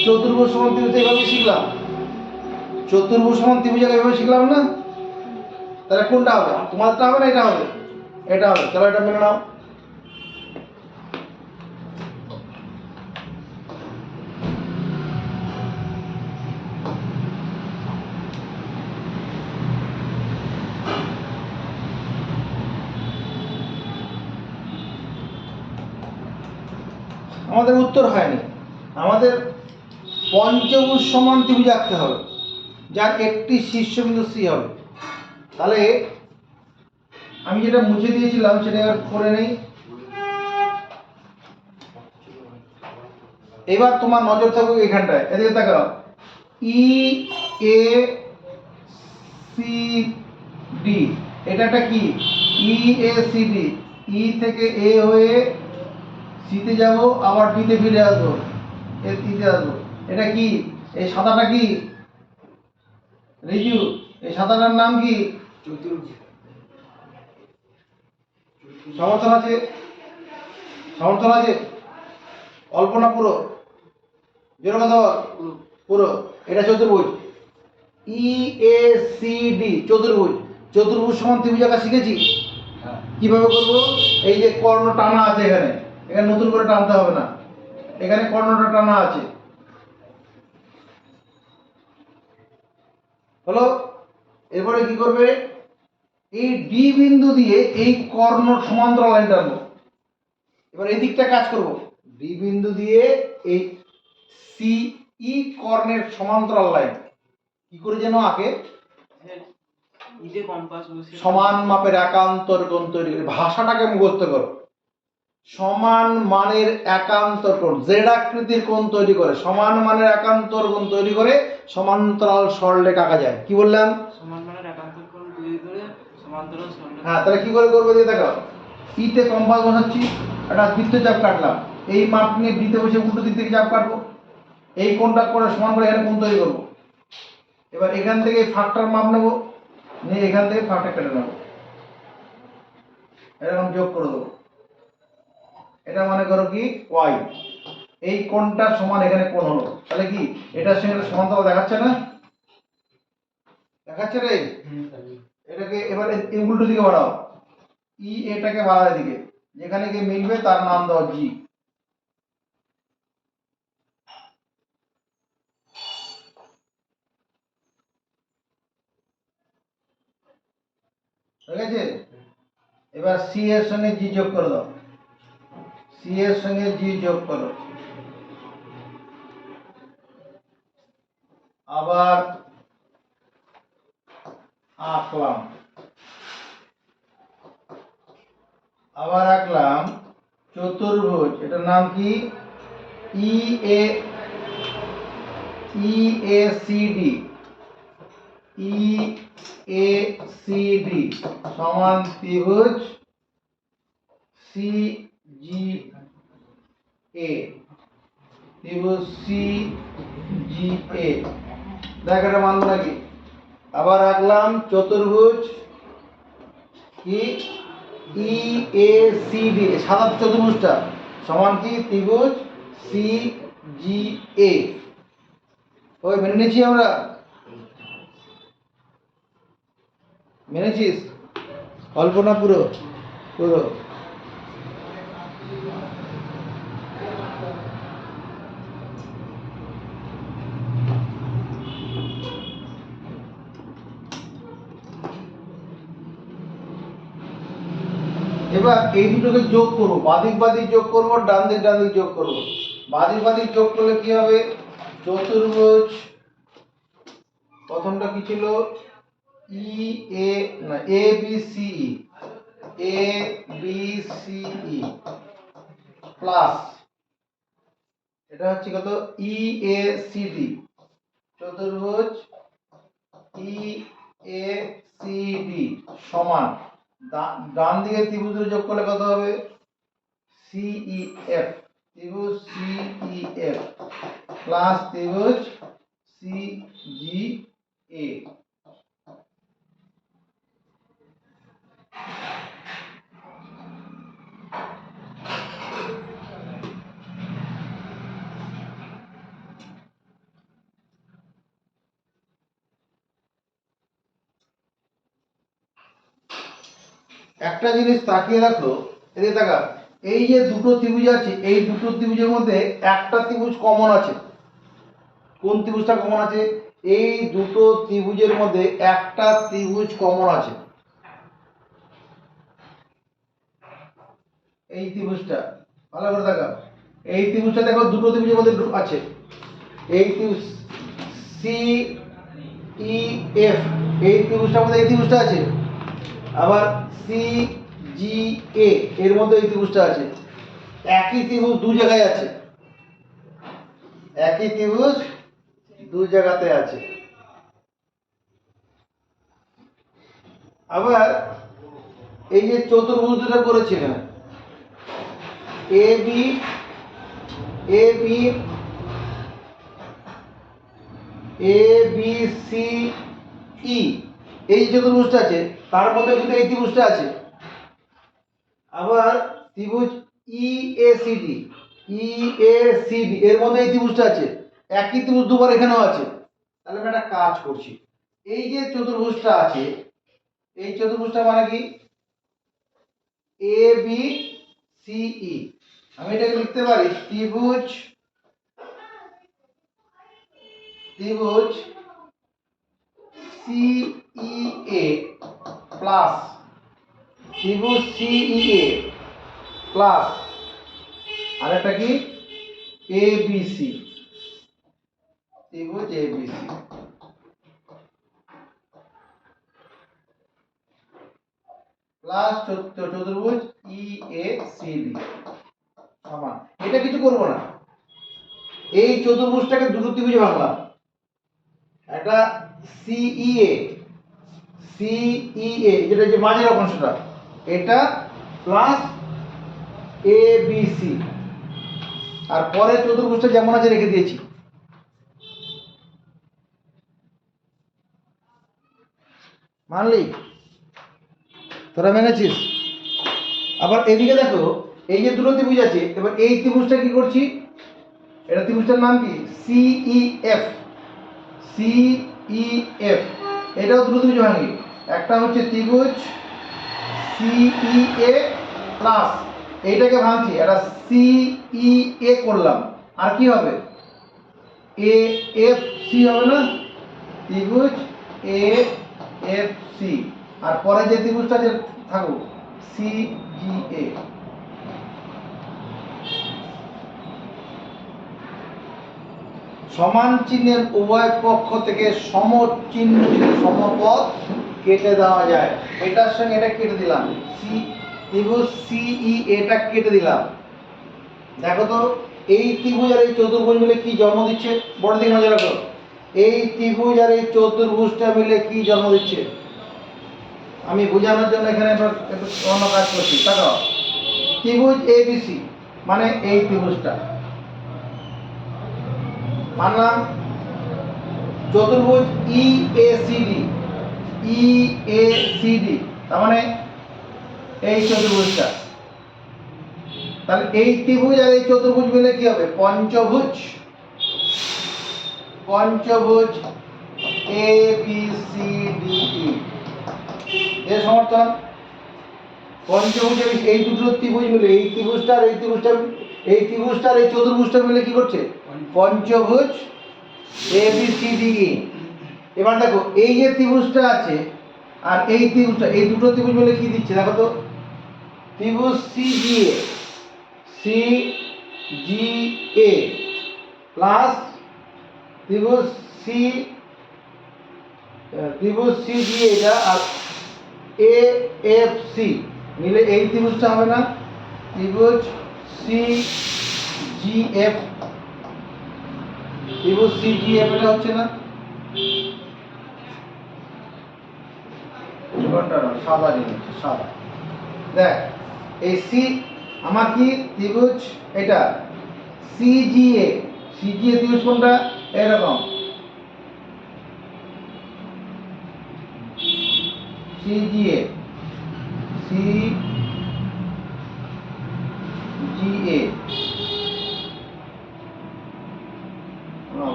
চতুর্ভুজ সমান ত্রিভুজ এইভাবে শিখলাম। চতুর্ভুজ সমান ত্রিভুজ এইভাবে শিখলাম না? তাহলে কোনটা হবে? তোমারটা হবে না এটা হবে? এটা হবে। চলো এটা মেনে নাও। আমাদের উত্তর হয়নি। আমাদের পঞ্চভুজ সমান ত্রিভুজ আঁকতে হবে, যার একটি শীর্ষবিন্দু সি হবে। তাহলে আমি যেটা মুছে দিয়েছিলাম সেটা এবার করে নেই। এবার তোমার নজর থাকুক এখানটায়, এদিকে তাকাও। ই এ সি ডি, এটা একটা কি? E A C D. ই থেকে এ হয়ে সিতে যাব, আবার ডিতে ফিরে আসবো, এর টিতে আসবো। এটা কি? এই সাদাটা কি? রিজু, এই সাদাটার নাম কি? চতুর্ভুজ। সমর্থন আছে? সমর্থন আছে? অল্প না পুরো? জোরে কথা বল। পুরো। এটা চতুর্ভুজ ই এ সি ডি। চতুর্ভুজ। চতুর্ভুজ সমান ত্রিভুজ আঁকা শিখেছি। হ্যাঁ। কিভাবে করব? এই যে কর্ণ টানা আছে এখানে, এখানে নতুন করে টানতে হবে না। এখানে কর্ণটা টানা আছে, হলো। এরপরে কি করবে, এই ডি বিন্দু দিয়ে এই কর্ণ সমান্তরাল লাইন টানবো। এবার এই দিকটা কাজ করব, ডি বিন্দু দিয়ে এই সি ই কর্ণের সমান্তরাল লাইন কি করে যেন আঁকে, ইদে কম্পাস বসে সমান মাপের একান্তর কোণ তৈরি করে, ভাষাটাকে মুখস্থ করো। সমান মানের একান্তর কোণ, জেড আকৃতির কোণ তৈরি করে, সমান মানের একান্তর কোণ তৈরি করে সমান্তরাল সরলরেখা আঁকা যায়। কি বললাম? সমান মানের একান্তর কোণ তৈরি করে সমান্তরাল সরলরেখা। হ্যাঁ, তাহলে কি করে করবো দিয়ে দেখো, ইতে কম্পাস বসাচ্ছি, একটা বৃত্তচাপ কাটলাম, এই মাপ নিয়ে ডিতে বসে উল্টো দিক থেকে চাপ কাটবো, এই কোণটা করে সমান করে এখানে কোণ তৈরি করবো। এবার এখান থেকে এই ফাঁকটার মাপ নেবো, নিয়ে এখান থেকে ফাঁকটা কেটে নেবো, এরকম যোগ করে দেবো। এটা মনে করো কি ওয়াই, এই কোণটা সমান এখানে কোণ হলো, তাহলে কি এটার সঙ্গে এটা সমান্তরাল দেখাচ্ছে না? দেখাচ্ছে রে। এটাকে এবার এই উল্টো দিকে বাড়াও, ই এটাকে বাড়াও এদিকে, যেখানে গিয়ে মিলবে তার নাম দাও জি। ঠিক আছে? এবার সি এর সঙ্গে জি যোগ করে দাও, সি এর সঙ্গে জি যোগ করো, আবার আঁকলাম, আবার আঁকলাম চতুর্ভুজ, এটার নাম কি E A, E A C D, E A C D সমান ত্রিভুজ সি জি এ, ত্রিভুজ সি জি এ। দেখ এটা মানবো নাকি? আবার আঁকলাম চতুর্ভুজ কি ই এ সি ডি, সাদা চতুর্ভুজটা সমান কি ত্রিভুজ সি জি এ। ওই মেনে নিয়েছি আমরা, মেনেছিস? অল্প না পুরো? পুরো। এবার এই দুটোকে যোগ করবো, বাদিক বাদিক যোগ করবো, ডান দিক যোগ করবো। বাদিক বাদিক যোগ করলে কি হবে, চতুর্ভুজ, প্রথমটা কি ছিল ই এ না এ বি সি ই, এ বি সি ই প্লাস এটা হচ্ছে কত ই এ সি ডি, চতুর্ভুজ ই এ সি ডি সমান ডান দিকে ত্রিভুজের যোগ করলে কত হবে সিই এফ, ত্রিভুজ সিই এফ প্লাস ত্রিভুজ সি জি এ। একটা জিনিস তাকিয়ে রাখো, এদিকে তাকা, এই যে দুটো ত্রিভুজ আছে, এই দুটো ত্রিভুজের মধ্যে একটা ত্রিভুজ কমন আছে। কোন ত্রিভুজটা কমন আছে? এই দুটো ত্রিভুজের মধ্যে একটা ত্রিভুজ কমন আছে, এই ত্রিভুজটা ভালো করে দেখা, এই ত্রিভুজটা দেখো দুটো ত্রিভুজের মধ্যে আছে, এই ত্রিভুজ সি ই এফ, এই ত্রিভুজটার মধ্যে এই ত্রিভুজটা আছে, আবার সি জি এ এর মধ্যে এই ত্রিভুজটা আছে। একই ত্রিভুজ দু জায়গায় আছে, একই ত্রিভুজ দু জায়গাতে আছে। আবার এই যে চতুর্ভুজ দুটো করেছিলেন A B A B A B C E, এই যে চতুর্ভুজটা আছে তার মধ্যে কিন্তু এই ত্রিভুজটা আছে। আবার ত্রিভুজ E A C D, E A C D এর মধ্যে এই ত্রিভুজটা আছে, একই ত্রিভুজ দুবার এখানেও আছে। তাহলে আমরা একটা কাজ করছি, এই যে চতুর্ভুজটা আছে, এই চতুর্ভুজটা মানে কি এ বি সি ই, আমি এটাকে লিখতে পারি ত্রিভুজ ত্রিভুজ সিইএ প্লাস ত্রিভুজ সিইএ প্লাস আরেকটা কি এবিসি, ত্রিভুজ এবিসি প্লাস চতুর্ভুজ ইএসিডি সমান। এটা কিছু করব না, এই চতুর্ভুজটাকে দুটো ত্রিভুজে ভাঙলাম, একটা সিইএ যেটা যে মাঝের অংশটা এটা প্লাস এবিসি, আর পরে চতুর্ভুজটা যেমন আছে রেখে দিয়েছি। মানলি তোরা মেনেছিস? আবার এদিকে দেখো, এই যে দুটো ত্রিভুজ আছে, এবার এই ত্রিভুজটা কি করছি, এটা ত্রিভুজটার নাম কি সিইএফ, সিইএফ এটাও দুটো ত্রিভুজ ভাঙি। একটা হচ্ছে ত্রিভুজ সিইএ প্লাস এইটাকে ভাঙছি, এটা সিইএ করলাম, আর কি হবে এএফসি হবে না, ত্রিভুজ এএফসি, আর পরে যে ত্রিভুজটা যে থাকুক সিজিএ। সমান চিহ্নের উভয় পক্ষ থেকে সমচিহ্নিত সমপদ কেটে দেওয়া যায়। এটার সঙ্গে এটা কেটে দিলাম, ত্রিভুজ সিই এটা কেটে দিলাম। দেখো তো এই ত্রিভুজ আর এই চতুর্ভুজ মিলে কি জন্ম দিচ্ছে, বড় দিকে নজর রাখো। এই ত্রিভুজ আর এই চতুর্ভুজটা মিলে কি জন্ম দিচ্ছে, আমি বোঝানোর জন্য এখানে একটু অন্য কাজ করছি। তাকাও, ত্রিভুজ এবিসি মানে এই ত্রিভুজটা মানলাম, চতুর্ভুজ ইএসিডি তার মানে এই চতুর্ভুজটা, তাহলে এই ত্রিভুজ আর এই চতুর্ভুজ মিলে কি হবে পঞ্চভুজ, পঞ্চভুজ এবিসিডিই এর সমর্থন। পঞ্চভুজ এই দুটো ত্রিভুজ মিলে এই ত্রিভুজটা আর এই ত্রিভুজটা, এই ত্রিভুজটা আর এই চতুর্ভুজটা মিলে কি করছে পঞ্চভুজ এবিসিডিই। এবার দেখো এই যে ত্রিভুজটা আছে আর এই ত্রিভুজটা, এই দুটো ত্রিভুজ মিলে কি দিচ্ছে দেখো তো, ত্রিভুজ সিজিএ প্লাস ত্রিভুজ সিজিএ এটা আর এএফসি মিলে এই ত্রিভুজটা হবে না, ত্রিভুজ সিজিএফ, ত্রিভুজ সিজিএফ এটা হচ্ছে না, সাদা জিনিস সাদা। দেখ এই সি আমার কি ত্রিভুজ এটা সিজিএ, সিজিএ ত্রিভুজ কোনটা এরকম, সিজিএ সিজিএ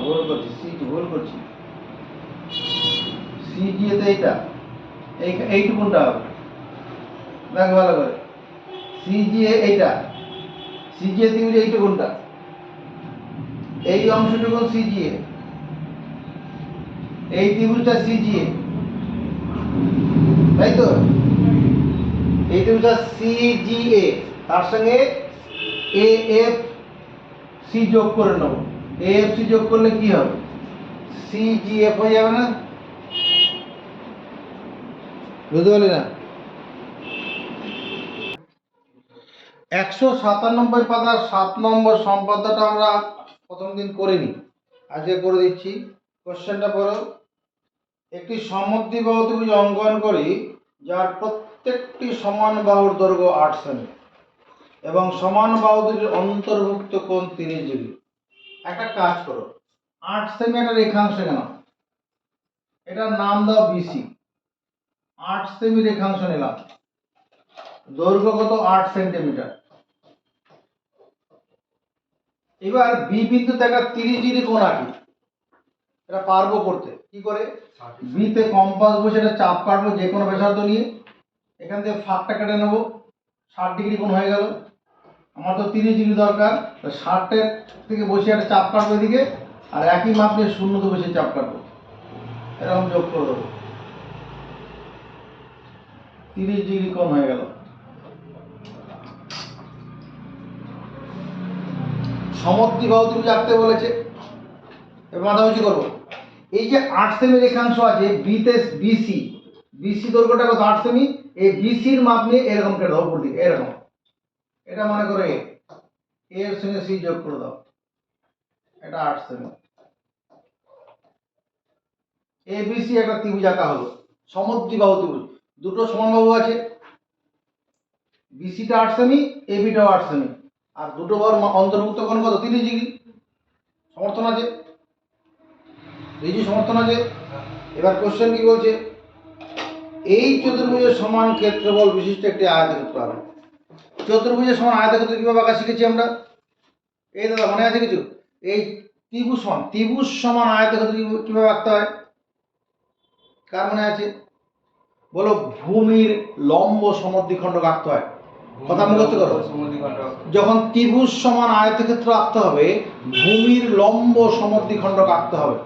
ভুল করছি, ভুল করছি, সিজিএ তে এইটা এইটুকুনটা হবে, দেখ ভালো করে, সিজিএ এইটা, সিজিএ ত্রিভুজ এইটুকুনটা, এই অংশটুকু সিজিএ, এই ত্রিভুজটা সিজিএ, তাই তো, এই ত্রিভুজটা সিজিএ তার সঙ্গে এএফসি যোগ করে নেব, এএফসি যোগ করলে কি হবে সিজিএফ হয়ে যাবে না, বুঝতে পারলি না? 197 পাতার 7 নম্বর সম্পাদ্যটা আমরা প্রথম দিন করিনি, আজকে করে দিচ্ছি। কোশ্চেনটা পড়ো, একটি সমদ্বিবাহু ত্রিভুজ অঙ্কন করি যার প্রত্যেকটি সমান বাহুর দৈর্ঘ্য 8 সেমি এবং সমান বাহু দুটির অন্তর্ভুক্ত কোণ 30 ডিগ্রি। একটা কাজ করো, 8 সেমি একটা রেখাংশ কেন, এটার নাম দাও বিসি, 8 সেমি রেখাংশ নিলাম, দৈর্ঘ্য কত 8 সেন্টিমিটার। এবার বি বিন্দুতে একটা 30 ডিগ্রি কোণ আঁকি, এটা পারবো করতে, কি করে বি তে কম্পাস বসে এটা চাপ কাটবো যে কোনো ব্যাসার্ধ নিয়ে, এখান থেকে ফাঁকটা কেটে নেবো, 60 ডিগ্রি কোণ হয়ে গেল। আমার তো 30 ডিগ্রি দরকার, 60 থেকে বসে একটা চাপ কাটবো এদিকে, আর একই মাপে 0 তে বসে চাপ কাটবো, এরকম যোগ করে দেবো। 30 ডিগ্রি কোণ হয়ে গেল। সমদ্বিবাহু ত্রিভুজ আঁকতে বলেছে, এবার মাথাপিছু করবো। এই যে 8 সেমি রেখাংশ আছে বিতে বিসি, বিসি দৈর্ঘ্যটা কত 8 সেমি, এই বিসির মাপ নিয়ে এরকম কেটে দাও উপর দিকে এরকম, এটা মনে করো এ, এর সঙ্গে সি যোগ করে দাও, এটা 8 সেমি। এ বিসি একটা ত্রিভুজ আঁকা হলো, সমদ্বিবাহু ত্রিভুজ, দুটো সমান বাহু আছে, বিসিটা 8 সেমি, এবিটাও 8 সেমি, আর দুটো বাহুর অন্তর্ভুক্ত কোণ কত 30 ডিগ্রি, সমর্থন আছে, রিজু সমর্থন আছে। এবার কোশ্চেন কি বলছে, এই চতুর্ভুজের সমান ক্ষেত্রফল বিশিষ্ট একটি আয়তক্ষেত্র হবে। চতুর্ভুজের সমান আয়তক্ষেত্র কিভাবে আঁকা শিখেছি আমরা, এই দাদা মনে আছে কিছু, এই ত্রিভুজ সমান আয়তক্ষেত্র কিভাবে আঁকতে হয়, কার মনে আছে বলো, ভূমির লম্ব সমদ্বিখণ্ডক আঁকতে হয়, কথা মুখস্থ করো। সমদ্বিখণ্ডক। যখন ত্রিভুজ সমান আয়তক্ষেত্র আঁকতে হবে, ভূমির লম্ব সমদ্বিখণ্ডক আঁকতে হবে।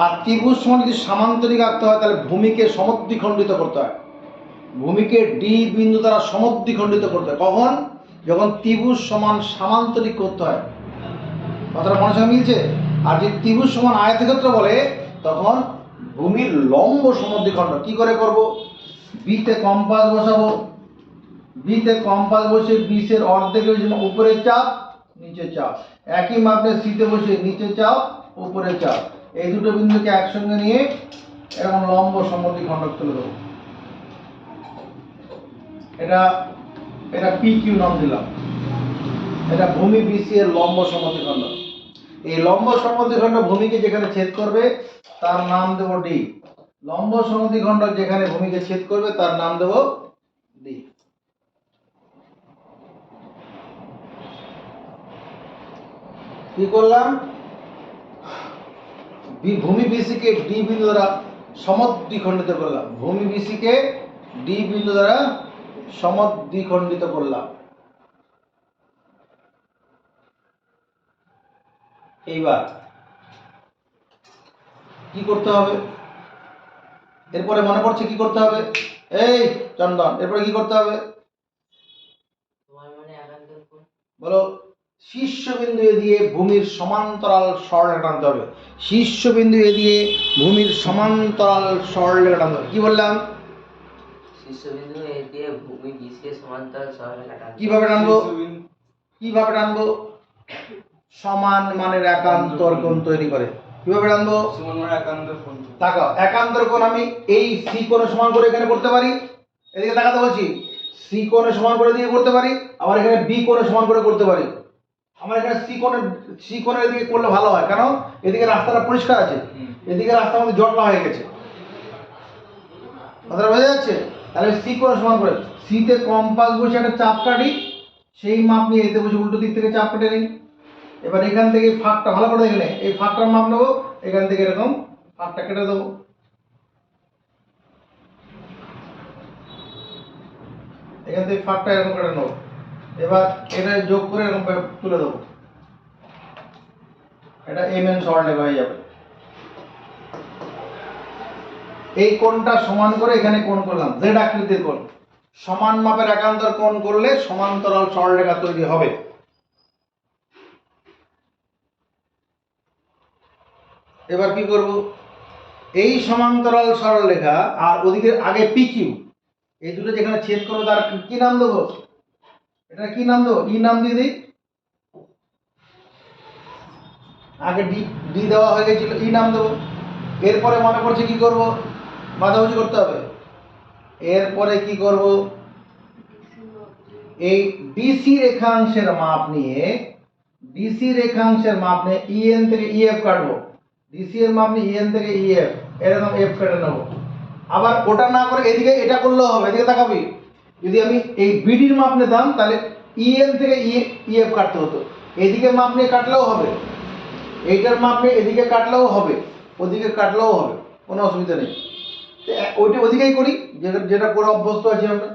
আর ত্রিভুজ সমান যদি সামান্তরিক আঁকতে হয় তাহলে ভূমিকে সমদ্বিখণ্ডিত করতে হয়, ভূমিকে ডি বিন্দু দ্বারা সমদ্বিখণ্ডিত করতে হয়। কখন, যখন ত্রিভুজ সমান সামান্তরিক করতে হয়, কথাটা মনের সঙ্গে মিলছে। আর যদি ত্রিভুজ সমান আয়তক্ষেত্র বলে তখন ভূমির লম্ব সমদ্বিখণ্ডক কি করে করব, বিতে কম্পাস বসাবো, বিতে কম্পাস বসে বিশের অর্ধেকের জন্য উপরে চাপ নিচে চাপ, একই মাপে সিতে বসে নিচে চাপ উপরে চাপ, এই দুটো বিন্দুকে একসঙ্গে নিয়ে এরকম লম্ব সমদ্বিখণ্ডক তুলে দেবো। এটা এটা পি কিউ নাম দিলাম, এটা ভূমি বিসি এর লম্ব সমদ্বিখণ্ডক। এই লম্ব সমদ্বিখণ্ডক ভূমিকে যেখানে ছেদ করবে তার নাম দেব ডি, লম্ব সমদ্বিখণ্ডক যেখানে ভূমিকে ছেদ করবে তার নাম দেব ডি। কি করলাম, ভূমি বিসিকে ডি বিন্দু দ্বারা সমদ্বিখণ্ডিত করলাম, ভূমি বিসিকে ডি বিন্দু দ্বারা সমদ্বিখণ্ডিত করলাম। এইবার কি করতে হবে, এরপরে মনে পড়ছে কি করতে হবে, এই চন্দন এরপরে কি করতে হবে তোমার মানে একান্তর কোণ। বলো, শীর্ষবিন্দু এ দিয়ে ভূমির সমান্তরাল সরলরেখা টানতে হবে, শীর্ষবিন্দু এ দিয়ে ভূমির সমান্তরাল সরলরেখা টানতে হবে। কি বললাম, শীর্ষবিন্দু এ দিয়ে ভূমি বিসি এর সমান্তরাল সরলরেখা টানতে হবে। কিভাবে টানবো, কিভাবে টানবো, সমান মানের একান্তর কোণ তৈরি করে, কিভাবে টানবো, সমান মানে একান্তর কোণ। তাকাও, একান্তর কোণ আমি এই সি কোণে সমান করে এখানে করতে পারি, এদিকে তাকাতে বলছি, সি কোণে সমান করে দিয়ে করতে পারি, আবার এখানে বি কোণে সমান করে করতে পারি। আমার এখানে সি কোণের এদিকে করলে ভালো হয়, কারণ এদিকে রাস্তাটা পরিষ্কার আছে, এদিকে রাস্তার মধ্যে জটলা হয়ে গেছে, কথাটা বোঝা যাচ্ছে। তাহলে সি কোণে সমান করে সিতে কম্পাস বসে একটা চাপ কাটি, সেই মাপ নিয়ে এতে বসে উল্টো দিক থেকে চাপ কেটে নিই। এবার এখান থেকে ফাঁকটা ভালো করে দেখলে, এই ফাঁকটার মাপ নেবো, এখান থেকে এরকম ফাঁকটা কেটে দেবো, এখান থেকে ফাঁকটা এরকম কেটে নেবো। এবার এটা যোগ করে এরকম তুলে দেবো, এটা এম এন সরলরেখা হয়ে যাবে। এই কোণটা সমান করে এখানে কোণ করলাম, জেড আকৃতির কোণ, সমান মাপের একান্তর কোণ করলে সমান্তরাল সরলরেখা তৈরি হবে। এবার কি করব, এই সমান্তরাল সরলরেখা আর ওদিকে আগে পি কিউ, এই দুটো যেখানে ছেদ করবে তার কি নাম দেবো, এটা কি নাম দেবো, ই নাম দিয়ে দিই, আগে ডি ডি দেওয়া হয়ে গেছিল, ই নাম দেবো। এরপরে মনে করছে কি করব, মাঝামাঝি করতে হবে, এরপরে কি করব, এই ডিসি রেখাংশের মাপ নিয়ে, ডিসি রেখাংশের মাপ নিয়ে ইএন থেকে ইএফ কাটবো, ডিসি এর মাপ নিয়ে ইএন থেকে ইএফ এরকম এফ কেটে নেব। আবার ওটা না করে এদিকে এটা করলেও হবে, এদিকে তাকাবি, যদি আমি এই বিডির মাপ নিতাম তাহলে ইএন থেকে ইএফ কাটতে হতো, এদিকে মাপ নিয়ে কাটলেও হবে, এইটার মাপ নিয়ে এদিকে কাটলেও হবে, ওদিকে কাটলেও হবে, কোনো অসুবিধা নেই। ওইটা ওদিকেই করি যেটা যেটা করে অভ্যস্ত আছি আমরা।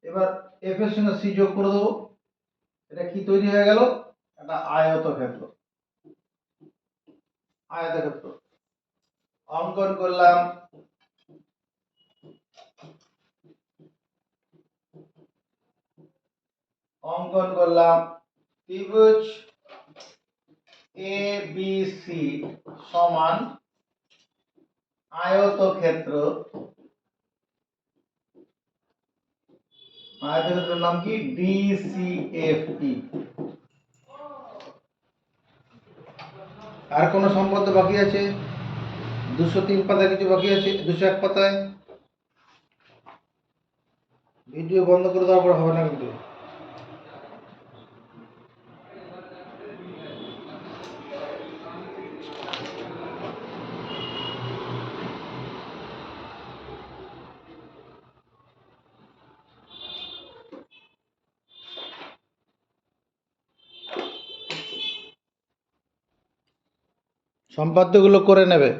এবার এফ এর সঙ্গে সি যোগ করে দেবো, এটা কি তৈরি হয়ে গেল, একটা আয়তক্ষেত্র, আয়তক্ষেত্র অঙ্কন করলাম। অঙ্কন করলাম ত্রিভুজ এ বি সি সমান আয়তক্ষেত্রের নাম কি ডিসিএফই। আর কোন সম্বন্ধ বাকি আছে? 203 পাতায় কিছু বাকি আছে? 201 পাতায়? ভিডিও বন্ধ করে দেওয়ার পর হবে না কিন্তু। সম্পাদ্যগুলো করে নেবে।